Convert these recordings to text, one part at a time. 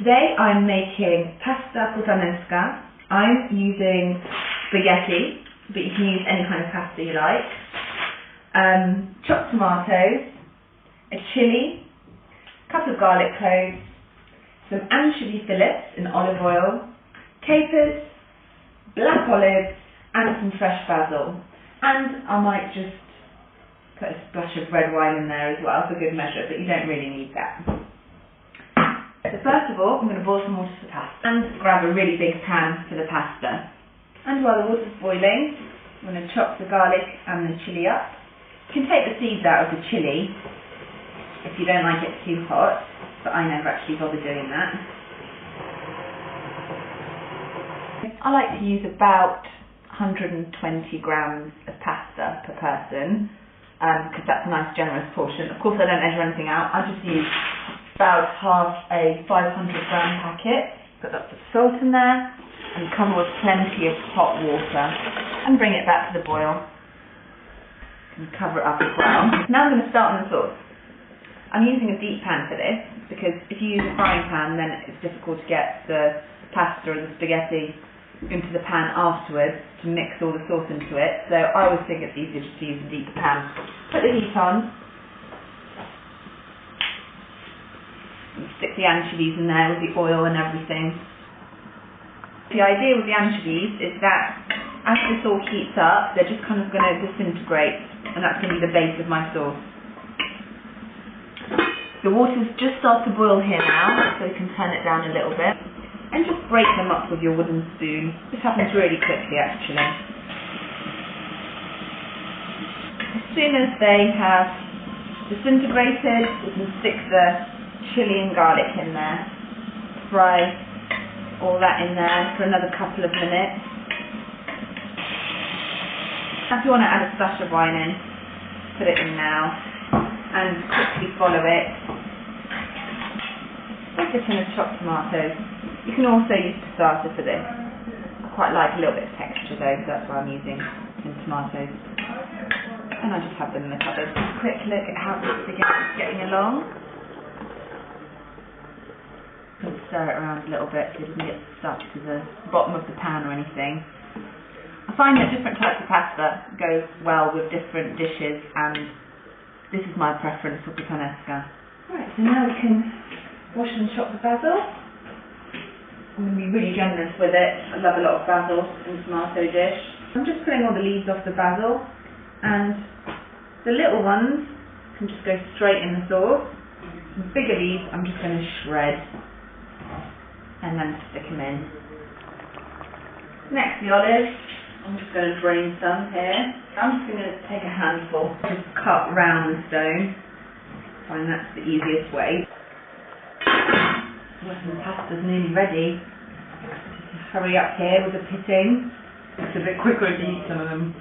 Today I'm making pasta putanesca. I'm using spaghetti, but you can use any kind of pasta you like. Chopped tomatoes, a chilli, a couple of garlic cloves, some anchovy fillets in olive oil, capers, black olives, and some fresh basil. And I might just put a splash of red wine in there as well for good measure, but you don't really need that. So first of all, I'm going to boil some water for the pasta and grab a really big pan for the pasta. And while the water's boiling, I'm going to chop the garlic and the chilli up. You can take the seeds out of the chilli if you don't like it too hot, but I never actually bother doing that. I like to use about 120 grams of pasta per person, because that's a nice generous portion. Of course I don't measure anything out, I just use about half a 500 gram packet, put lots of salt in there, and cover with plenty of hot water, and bring it back to the boil, and cover it up as well. Now I'm going to start on the sauce. I'm using a deep pan for this, because if you use a frying pan then it's difficult to get the pasta or the spaghetti into the pan afterwards to mix all the sauce into it, so I always think it's easier just to use a deeper pan. Put the heat on, and stick the anchovies in there with the oil and everything. The idea with the anchovies is that as this all heats up, they're just kind of going to disintegrate, and that's going to be the base of my sauce. The water's just started to boil here now, so you can turn it down a little bit. And just break them up with your wooden spoon. This happens really quickly actually. As soon as they have disintegrated, we can stick the chilli and garlic in there. Fry all that in there for another couple of minutes. If you want to add a splash of wine in, put it in now and quickly follow it. Put it in with chopped tomatoes. You can also use passata for this. I quite like a little bit of texture though, so that's why I'm using some tomatoes. And I just have them in the cupboard. Just a quick look at how the spaghetti is getting along. I'm going to stir it around a little bit so it doesn't get stuck to the bottom of the pan or anything. I find that different types of pasta go well with different dishes, and this is my preference for putanesca. Right, so now we can wash and chop the basil. I'm going to be really generous with it. I love a lot of basil in a tomato dish. I'm just pulling all the leaves off the basil, and the little ones can just go straight in the sauce. The bigger leaves I'm just going to shred and then stick them in. Next, the olives. I'm just going to drain some here. I'm just going to take a handful, just cut round the stone. I find that's the easiest way. Well, the pasta's nearly ready. Just hurry up here with the pitting. It's a bit quicker to eat some of them.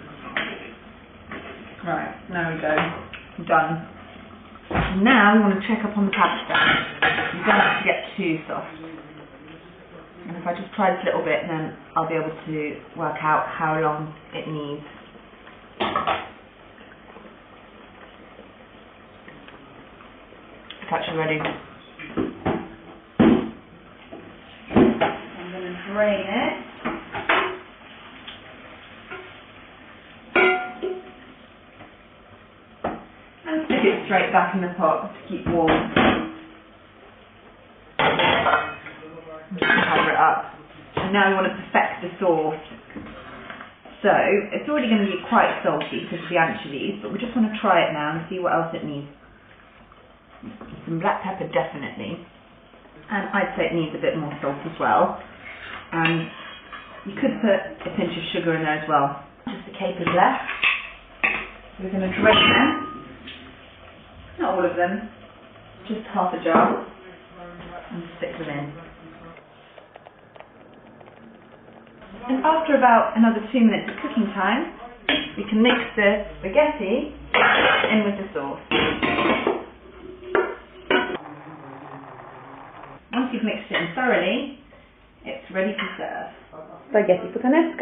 Right, there we go. Done. Now we want to check up on the pasta. You don't have to get too soft. And if I just try this little bit, then I'll be able to work out how long it needs. It's actually ready. Drain it. And stick it straight back in the pot to keep warm. Just cover it up. And now we want to perfect the sauce. So it's already going to be quite salty because of the anchovies, but we just want to try it now and see what else it needs. Some black pepper definitely. And I'd say it needs a bit more salt as well. And you could put a pinch of sugar in there as well. Just the capers left. So we're going to drain them. Not all of them, just half a jar. And stick them in. And after about another 2 minutes of cooking time, we can mix the spaghetti in with the sauce. Once you've mixed it in thoroughly, it's ready to serve. Spaghetti putanesca.